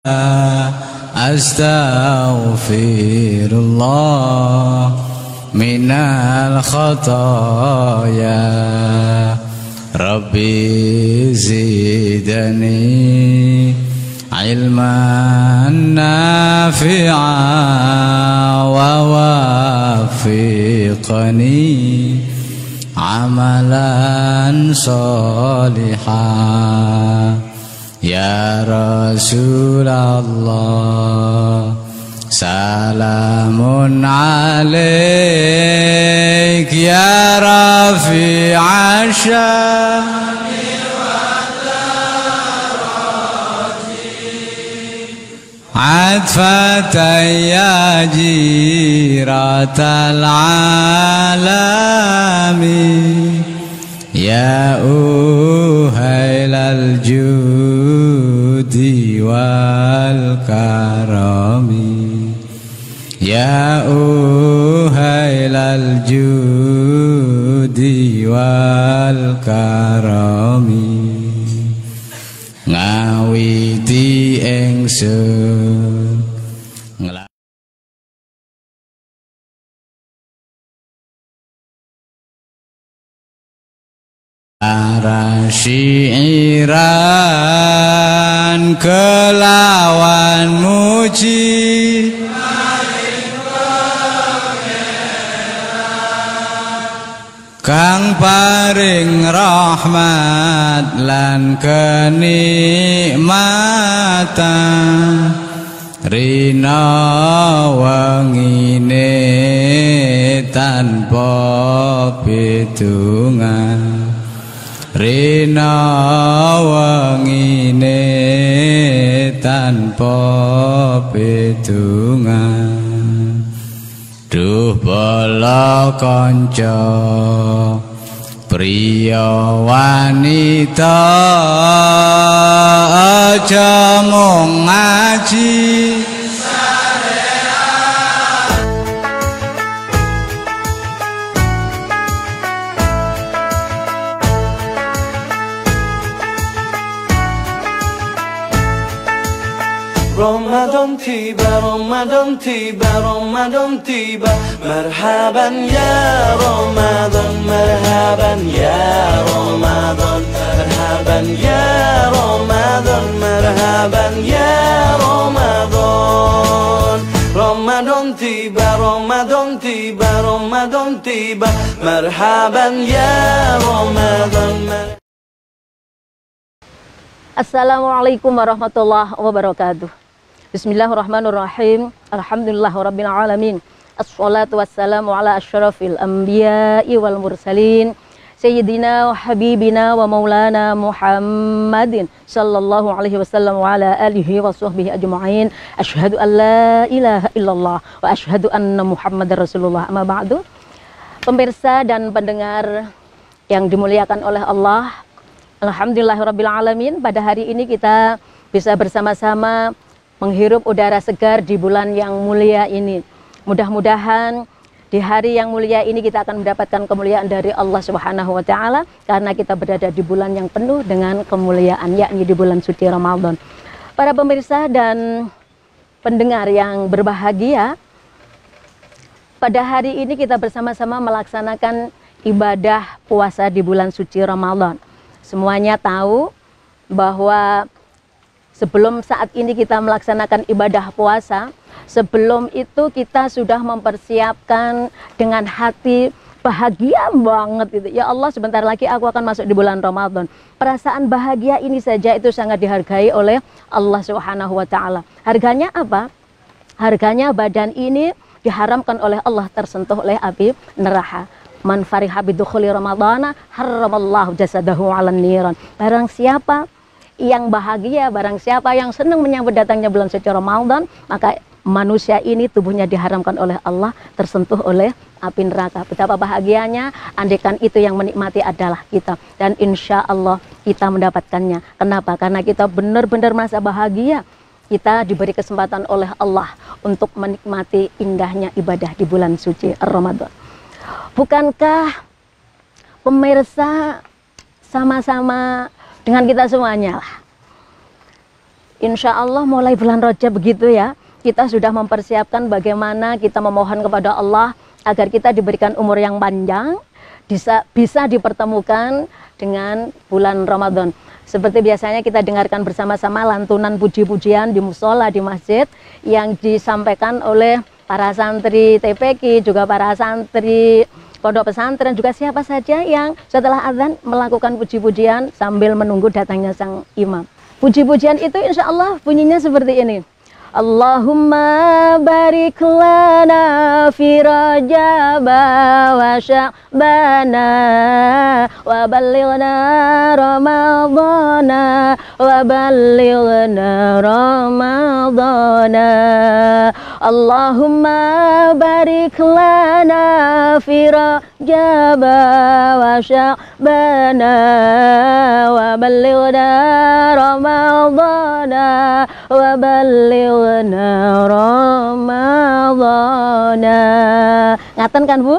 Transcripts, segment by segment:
Astaghfirullah minal khataaya Rabbi zidani ilman nafi'a wa wafiqani amalan salihah. Ya Rasulullah, salamun alaik ya rafi'a syami wa daraji atfatan ya jiratal alami ya uhailal judi wal karami ya uhailal judi wal karami ngawiti ingsun para syiiran kelawan muji kang paring rahmat lan kenikmatan rina wengine tanpa bidungan rina wengine tanpa bidungan duh bala kanca priya wanita aja mung ngaji Ramadan tiba, Ramadan tiba, Ramadan tiba. Marhaban ya Ramadan, marhaban ya Ramadan, marhaban ya Ramadan, marhaban ya Ramadan. Ramadan tiba, Ramadan tiba, Ramadan tiba. Marhaban ya Ramadan. Assalamualaikum warahmatullahi wabarakatuh. Bismillahirrahmanirrahim. Alhamdulillahirabbil alamin. Assalatu wassalamu ala asyrafil anbiya'i wal mursalin sayyidina wa habibina wa maulana Muhammadin sallallahu alaihi wasallam wa ala alihi wa sahbihi ajma'in. Asyhadu an la ilaha illallah wa asyhadu anna Muhammadar Rasulullah. Amma ba'du. Pemirsa dan pendengar yang dimuliakan oleh Allah, alhamdulillahirabbil alamin, pada hari ini kita bisa bersama-sama menghirup udara segar di bulan yang mulia ini. Mudah-mudahan di hari yang mulia ini kita akan mendapatkan kemuliaan dari Allah Subhanahu wa taala karena kita berada di bulan yang penuh dengan kemuliaan, yakni di bulan suci Ramadan. Para pemirsa dan pendengar yang berbahagia, pada hari ini kita bersama-sama melaksanakan ibadah puasa di bulan suci Ramadan. Semuanya tahu bahwa sebelum saat ini kita melaksanakan ibadah puasa, sebelum itu kita sudah mempersiapkan dengan hati bahagia banget gitu. Ya Allah, sebentar lagi aku akan masuk di bulan Ramadan. Perasaan bahagia ini saja itu sangat dihargai oleh Allah Subhanahu wa taala. Harganya apa? Harganya badan ini diharamkan oleh Allah tersentuh oleh api neraka. Man fariha bidukhuli ramadhana harramallahu jasadahu 'alan niran. Barang siapa yang bahagia, barang siapa yang senang menyambut datangnya bulan suci Ramadan, maka manusia ini tubuhnya diharamkan oleh Allah tersentuh oleh api neraka. Betapa bahagianya andaikan itu yang menikmati adalah kita, dan insya Allah kita mendapatkannya. Kenapa? Karena kita benar-benar merasa bahagia. Kita diberi kesempatan oleh Allah untuk menikmati indahnya ibadah di bulan suci Ramadan. Bukankah pemirsa sama-sama dengan kita semuanya lah insya Allah mulai bulan Rajab begitu ya, kita sudah mempersiapkan bagaimana kita memohon kepada Allah agar kita diberikan umur yang panjang, bisa dipertemukan dengan bulan Ramadan. Seperti biasanya kita dengarkan bersama-sama lantunan puji-pujian di musola, di masjid yang disampaikan oleh para santri TPQ, juga para santri pondok pesantren, juga siapa saja yang setelah azan melakukan puji-pujian sambil menunggu datangnya sang imam. Puji-pujian itu insya Allah bunyinya seperti ini. Allahumma barik lana fi Rajaba wa Sya'bana wa ballighna Ramadana wa ballighna Ramadana. Allahumma barik lana fi Rajaba wa Sya'bana wa ballighna Ramadana wa ballighna Ramadana. Ngaten kan Bu?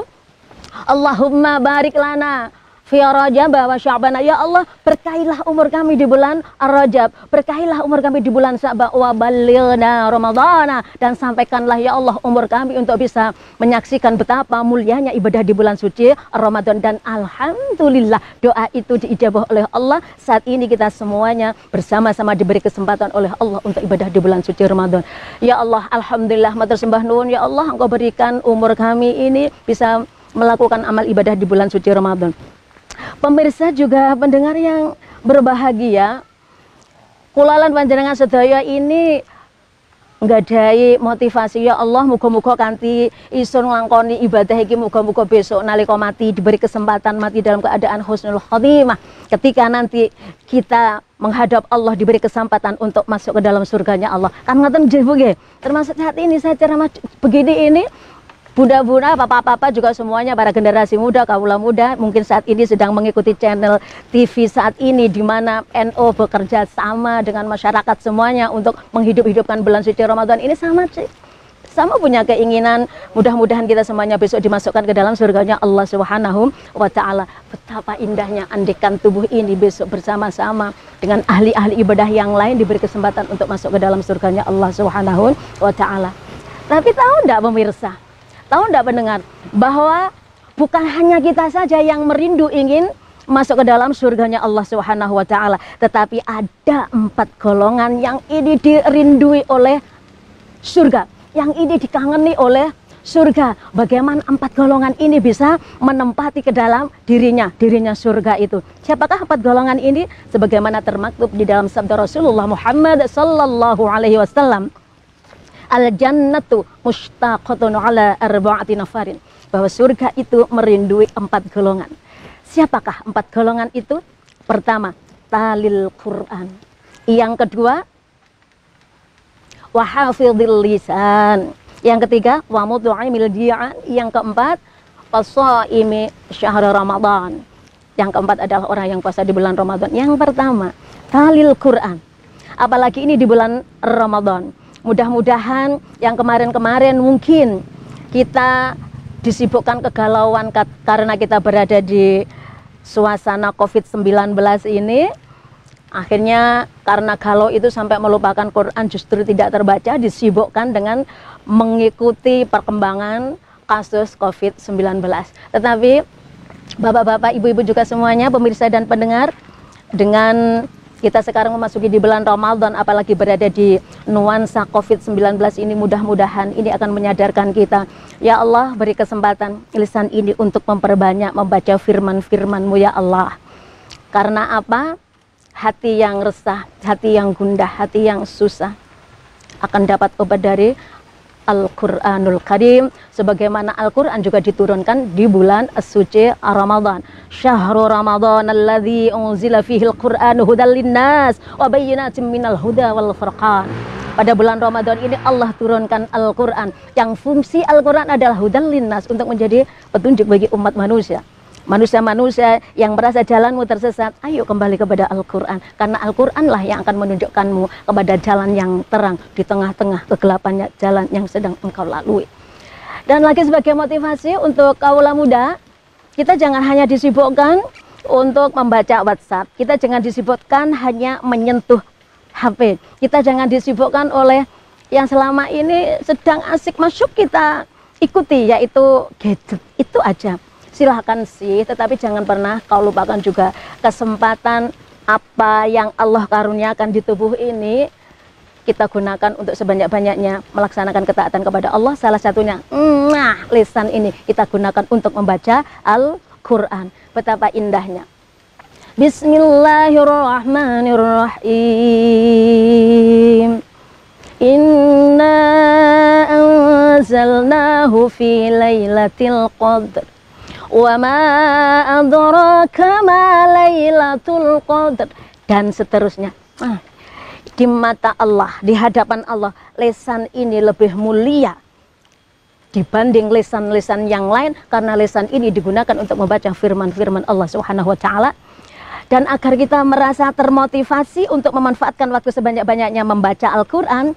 Allahumma barik lana fi Rajab wa Sya'ban. Ya Allah, berkahilah umur kami di bulan Ar-Rajab, berkahilah umur kami di bulan Sya'ban, wa ballighna Ramadana, dan sampaikanlah ya Allah umur kami untuk bisa menyaksikan betapa mulianya ibadah di bulan suci Ramadan. Dan alhamdulillah doa itu diijabah oleh Allah. Saat ini kita semuanya bersama-sama diberi kesempatan oleh Allah untuk ibadah di bulan suci Ramadan. Ya Allah, alhamdulillah matur sembah nuwun ya Allah, Engkau berikan umur kami ini bisa melakukan amal ibadah di bulan suci Ramadan. Pemirsa juga pendengar yang berbahagia, kulalan panjenengan sedaya ini nggadhahi motivasi ya Allah, muga-muga kanthi isun nglakoni ibadah iki muga-muga besok nalika mati diberi kesempatan mati dalam keadaan husnul khotimah. Ketika nanti kita menghadap Allah diberi kesempatan untuk masuk ke dalam surganya Allah. Kan ngoten nggih, termasuk saat ini saya ceramah begini ini, bunda-bunda, papa-papa juga semuanya, para generasi muda, kaula muda, mungkin saat ini sedang mengikuti channel TV saat ini, di mana NU bekerja sama dengan masyarakat semuanya untuk menghidup-hidupkan bulan suci Ramadan ini, sama punya keinginan, mudah-mudahan kita semuanya besok dimasukkan ke dalam surganya Allah Subhanahu wa Ta'ala. Betapa indahnya andekan tubuh ini besok bersama-sama dengan ahli-ahli ibadah yang lain diberi kesempatan untuk masuk ke dalam surganya Allah Subhanahu wa Ta'ala. Tapi tahu enggak pemirsa? Tahu enggak pendengar, bahwa bukan hanya kita saja yang merindu ingin masuk ke dalam surganya Allah Subhanahu wa Ta'ala, tetapi ada 4 golongan yang ini dirindui oleh surga, yang ini dikangeni oleh surga. Bagaimana 4 golongan ini bisa menempati ke dalam dirinya surga itu? Siapakah 4 golongan ini? Sebagaimana termaktub di dalam sabda Rasulullah Muhammad sallallahu alaihi wasallam, al-jannatu mushtaqatun ala arba'ati nafarin, bahwa surga itu merindui 4 golongan. Siapakah 4 golongan itu? Pertama, talil Quran. Yang kedua, wa hafidhil lisan. Yang ketiga, wa mut'imil ji'an. Yang keempat, wasaimi syahr Ramadan. Yang keempat adalah orang yang puasa di bulan Ramadan. Yang pertama, talil Quran. Apalagi ini di bulan Ramadan. Mudah-mudahan yang kemarin-kemarin mungkin kita disibukkan kegalauan karena kita berada di suasana COVID-19 ini, akhirnya karena galau itu sampai melupakan Quran, justru tidak terbaca, disibukkan dengan mengikuti perkembangan kasus COVID-19. Tetapi bapak-bapak, ibu-ibu juga semuanya, pemirsa dan pendengar, dengan kita sekarang memasuki di bulan Ramadan, apalagi berada di nuansa COVID-19 ini, mudah-mudahan ini akan menyadarkan kita, ya Allah, beri kesempatan lisan ini untuk memperbanyak membaca firman-firman-Mu ya Allah. Karena apa? Hati yang resah, hati yang gundah, hati yang susah akan dapat obat dari Al-Quranul Karim, sebagaimana Al-Quran juga diturunkan di bulan suci Ramadan. Syahrul Ramadan alladzi unzila fihi al-Qur'anu hudal linnas wa bayyinatin minal huda wal furqan. Pada bulan Ramadan ini Allah turunkan Al-Quran, yang fungsi Al-Quran adalah hudal linnas, untuk menjadi petunjuk bagi umat manusia. Manusia-manusia yang merasa jalanmu tersesat, ayo kembali kepada Al-Quran, karena Al-Quranlah yang akan menunjukkanmu kepada jalan yang terang di tengah-tengah kegelapannya jalan yang sedang engkau lalui. Dan lagi sebagai motivasi untuk kaula muda, kita jangan hanya disibukkan untuk membaca WhatsApp, kita jangan disibukkan hanya menyentuh HP. Kita jangan disibukkan oleh yang selama ini sedang asik masuk kita ikuti, yaitu gadget. Itu aja. Silahkan sih, tetapi jangan pernah kau lupakan juga kesempatan apa yang Allah karuniakan di tubuh ini, kita gunakan untuk sebanyak-banyaknya melaksanakan ketaatan kepada Allah. Salah satunya, lisan ini kita gunakan untuk membaca Al-Quran. Betapa indahnya. Bismillahirrahmanirrahim. Inna anzalnahu fi lailatul qadr. Wa ma adraka ma lailatul qadr. Dan seterusnya. Di mata Allah, di hadapan Allah, lisan ini lebih mulia dibanding lisan-lisan yang lain, karena lisan ini digunakan untuk membaca firman-firman Allah Subhanahu wa taala. Dan agar kita merasa termotivasi untuk memanfaatkan waktu sebanyak-banyaknya membaca Al-Qur'an.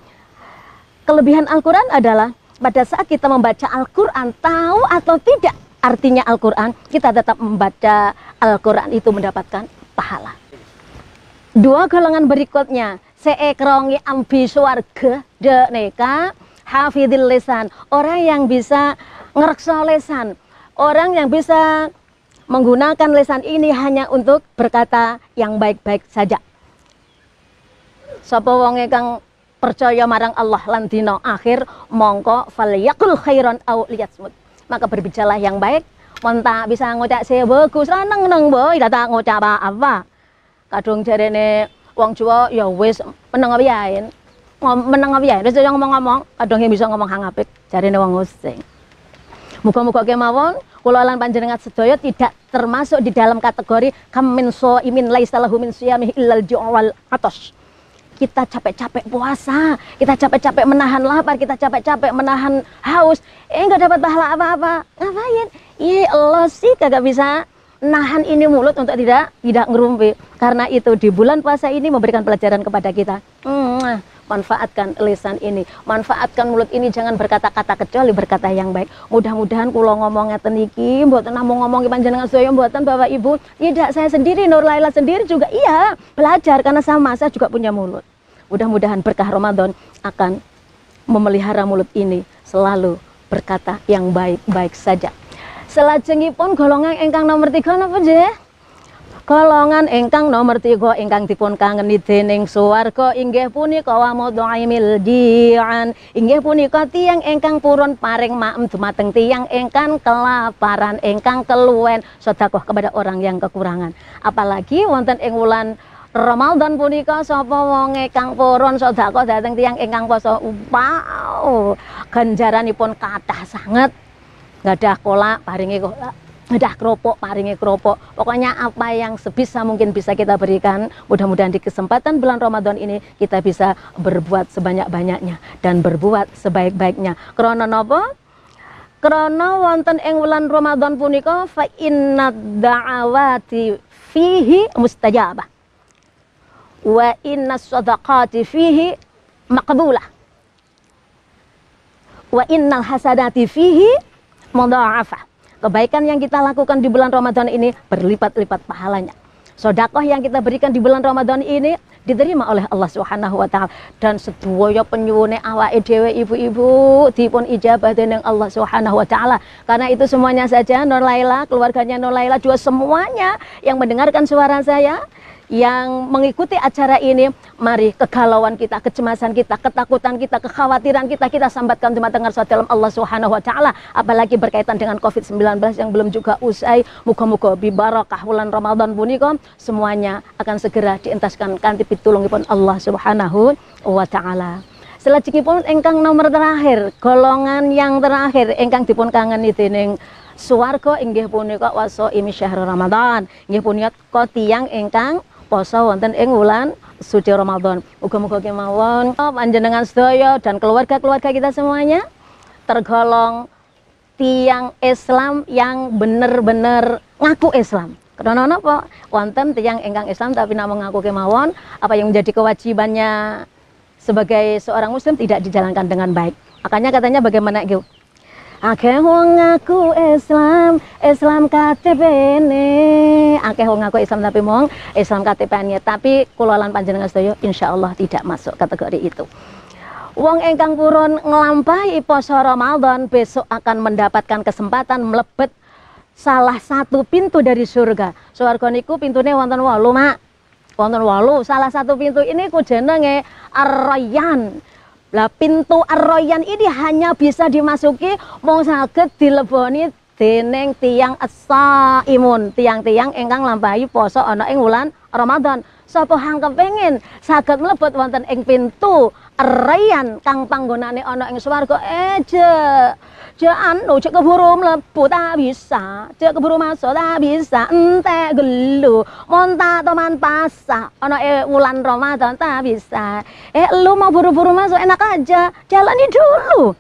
Kelebihan Al-Qur'an adalah pada saat kita membaca Al-Qur'an, tahu atau tidak artinya Al-Qur'an, kita tetap membaca Al-Qur'an itu mendapatkan pahala. Dua golongan berikutnya, seekrongi ambi swarga de neka hafidil lisan, orang yang bisa ngerekso lisan, orang yang bisa menggunakan lisan ini hanya untuk berkata yang baik-baik saja. Sapa wong kang percaya marang Allah lan dina akhir, mongko falyaqul khairan aw liyasmut. Maka berbicaralah yang baik, monta bisa ngucap saya bagus, lanang nang boy, tak ngucap apa. Kadung jarene wong Jawa ya wis meneng wae. Meneng wae. Wis yo ngomong-ngomong, kadung bisa ngomong hang apik jarene wong Osing. Muga-muga kemawon kula lan panjenengan sedaya tidak termasuk di dalam kategori kamin shaimin laisa lahu min siyamihi illal ju'wal atas. Kita capek-capek puasa, kita capek-capek menahan lapar, kita capek-capek menahan haus, enggak dapat pahala apa-apa. Ngapain? Iya, Allah sih kagak bisa nahan ini mulut untuk tidak ngerumpi. Karena itu di bulan puasa ini memberikan pelajaran kepada kita. Manfaatkan lisan ini, manfaatkan mulut ini, jangan berkata-kata kecuali berkata yang baik. Mudah-mudahan kula ngomong ngeten iki mboten namung ngomong panjenengan sedaya mboten Bapak Ibu. Tidak, saya sendiri, Nur Laila sendiri juga iya belajar karena sama saya juga punya mulut. Mudah-mudahan berkah Ramadan akan memelihara mulut ini selalu berkata yang baik-baik saja. Selajengipun golongan ingkang nomor 3 napa nggih? Golongan ingkang nomor 3 ingkang dipun kangeni dening swarga inggih punika wa mudhaimil ji'an, inggih punika tiyang ingkang purun paring maem dumateng tiyang ingkang kelaparan, ingkang keluwen sedekah kepada orang yang kekurangan. Apalagi wonten ing wulan Ramadan punika sapa wong ingkang purun sedekah dhateng tiyang ingkang poso, wow, ganjaranipun kathah sanget. Gadah kolak paringi kolak, gadah keropok paringi keropok. Pokoknya apa yang sebisa mungkin bisa kita berikan. Mudah-mudahan di kesempatan bulan Ramadan ini kita bisa berbuat sebanyak-banyaknya dan berbuat sebaik-baiknya. Krana napa? Krana wonten ing wulan Ramadan punika fa inna da'awati fihi mustajabah wa inna shadaqati fihi maqbulah wa innal hasadati fihi mudha'afah. Kebaikan yang kita lakukan di bulan Ramadan ini berlipat-lipat pahalanya. Sedekah yang kita berikan di bulan Ramadan ini diterima oleh Allah Subhanahu wa taala, dan sedaya penyuwune awake dhewe ibu-ibu dipun ijabah dening Allah Subhanahu wa taala. Karena itu semuanya saja Nur Laila, keluarganya Nur Laila juga semuanya yang mendengarkan suara saya, yang mengikuti acara ini, mari kegalauan kita, kecemasan kita, ketakutan kita, kekhawatiran kita, kita sambatkan dumateng ngarsa dalam Allah Subhanahu wa taala. Apalagi berkaitan dengan Covid-19 yang belum juga usai. Muga-muga bi barakah wulan Ramadan punika semuanya akan segera dientaskan kanthi pitulungipun Allah Subhanahu wa taala. Selajengipun ingkang nomor terakhir, golongan yang terakhir ingkang dipun kangeni dening swarga inggih punika wasaimi syahrul Ramadan. Inggih punika tiyang ingkang poso wonten ing wulan suci Ramadan. Muga-muga kemawon panjenengan sedaya dan keluarga-keluarga kita semuanya tergolong tiang Islam yang benar-benar ngaku Islam. Karena napa? Wonten tiang ingkang Islam tapi namung ngaku kemawon, apa yang menjadi kewajibannya sebagai seorang muslim tidak dijalankan dengan baik. Makanya katanya bagaimana itu? Akeh wong ngaku Islam, Islam KTP-ne. Akeh wong ngaku Islam tapi mong Islam KTP-ne. Tapi kula lan panjenengan sedaya insyaallah tidak masuk kategori itu. Wong ingkang purun nglampahi poso Ramadan besok akan mendapatkan kesempatan mlebet salah satu pintu dari surga. Swarga niku pintune wonten 8, Mak. Wonten 8. Salah satu pintu ini ku jenenge Ar-Rayyan. Lah pintu Ar-Rayyan ini hanya bisa dimasuki mung saged dileboni dening tiyang as-saimun, tiang-tiang ingkang nglampahi poso ana ing wulan Ramadan. Sapa hang kepengin saged mlebet wonten ing pintu Ar-Rayyan kang panggonane ana ing swarga cek keburu mlebu tak bisa, cek keburu masuk tak bisa, entek gelu, monta teman pasah, ana wulan Ramadan tak bisa. Lu mau buru-buru masuk enak aja, jalani dulu.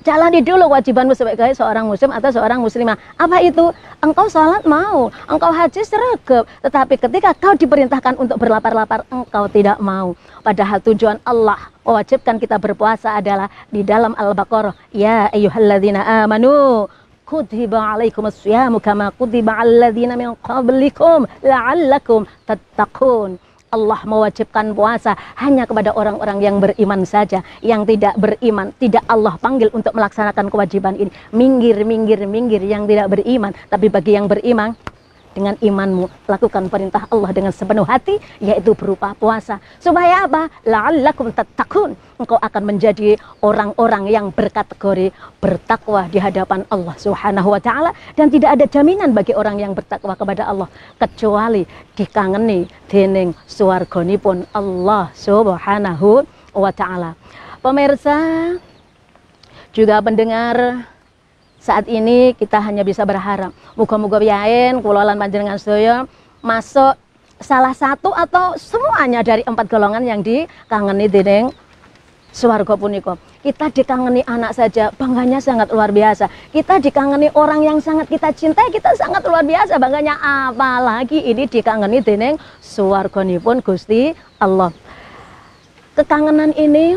Jalani dulu kewajibanmu sebagai seorang muslim atau seorang muslimah. Apa itu? Engkau sholat mau, engkau haji sregep, tetapi ketika kau diperintahkan untuk berlapar-lapar, engkau tidak mau. Padahal tujuan Allah mewajibkan kita berpuasa adalah di dalam Al-Baqarah. Ya ayyuhalladzina amanu kutiba alaikumus-syamu kama kutiba aladzina min qablikum la'allakum tattaqun. Allah mewajibkan puasa hanya kepada orang-orang yang beriman saja. Yang tidak beriman tidak Allah panggil untuk melaksanakan kewajiban ini. Minggir yang tidak beriman. Tapi bagi yang beriman, dengan imanmu lakukan perintah Allah dengan sepenuh hati, yaitu berupa puasa. Supaya apa? La'allakum tattaqun. Engkau akan menjadi orang-orang yang berkategori bertakwa di hadapan Allah Subhanahu wa taala, dan tidak ada jaminan bagi orang yang bertakwa kepada Allah kecuali dikangeni dening swarganipun Allah Subhanahu wa taala. Pemirsa juga pendengar, saat ini kita hanya bisa berharap muga-muga piyen kula lan panjenengan sedaya masuk salah satu atau semuanya dari 4 golongan yang dikangeni dening swarga punika. Kita dikangeni anak saja bangganya sangat luar biasa. Kita dikangeni orang yang sangat kita cintai, kita sangat luar biasa bangganya, apalagi ini dikangeni dening swarganipun Gusti Allah. Kekangenan ini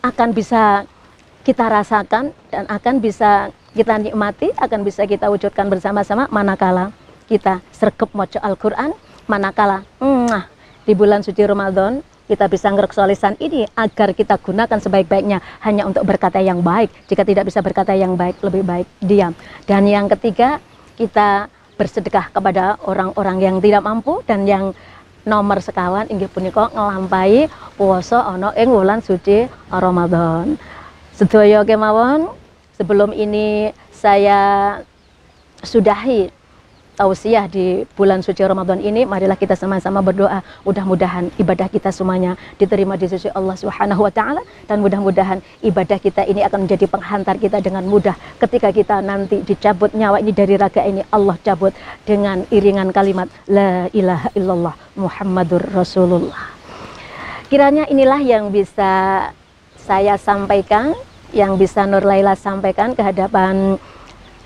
akan bisa kita rasakan dan akan bisa kita nikmati, akan bisa kita wujudkan bersama-sama manakala kita sregep maca Al-Qur'an, manakala di bulan suci Ramadan kita bisa ngrekso lisan ini agar kita gunakan sebaik-baiknya hanya untuk berkata yang baik. Jika tidak bisa berkata yang baik, lebih baik diam. Dan yang ketiga, kita bersedekah kepada orang-orang yang tidak mampu, dan yang nomor sekawan inggih punika nglampahi puasa ana ing wulan suci Ramadan. Sedaya kemawon, sebelum ini saya sudahi tausiah di bulan suci Ramadan ini, marilah kita sama-sama berdoa mudah-mudahan ibadah kita semuanya diterima di sisi Allah Subhanahu wa taala, dan mudah-mudahan ibadah kita ini akan menjadi penghantar kita dengan mudah ketika kita nanti dicabut nyawa ini dari raga ini. Allah cabut dengan iringan kalimat la ilaha illallah Muhammadur Rasulullah. Kiranya inilah yang bisa saya sampaikan, yang bisa Nur Laila sampaikan ke hadapan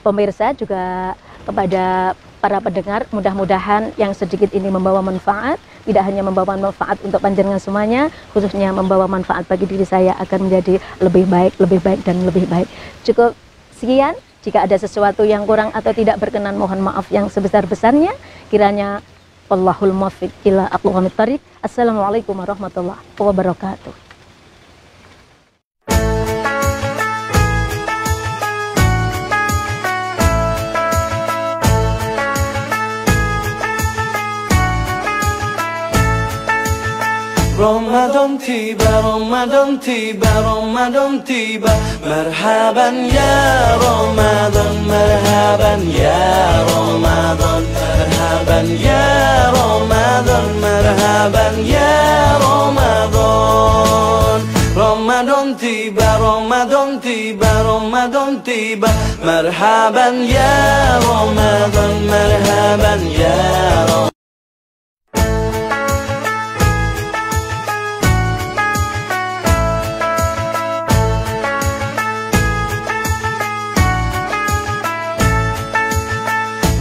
pemirsa juga kepada para pendengar. Mudah-mudahan yang sedikit ini membawa manfaat, tidak hanya membawa manfaat untuk panjenengan semuanya, khususnya membawa manfaat bagi diri saya akan menjadi lebih baik dan lebih baik. Cukup sekian. Jika ada sesuatu yang kurang atau tidak berkenan, mohon maaf yang sebesar-besarnya. Kiranya wallahul muwaffiq ila aqwamit thariq. Assalamualaikum warahmatullahi wabarakatuh. Ramadan tiba, Ramadan tiba, Ramadan tiba. Marhaban ya Ramadan, marhaban ya Ramadan, marhaban ya Ramadan, marhaban ya Ramadan. Ramadan tiba, Ramadan tiba, Ramadan tiba. Marhaban ya Ramadan, marhaban ya Ramadan.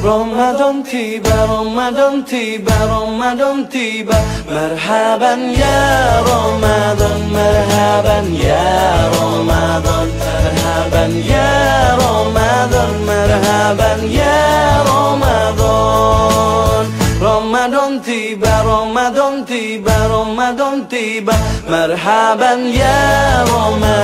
Ramadan tiba, Ramadan tiba, Ramadan tiba. Marhaban ya Ramadan, marhaban ya Ramadan, marhaban ya Ramadan. Ramadan tiba Marhaban ya Ramadan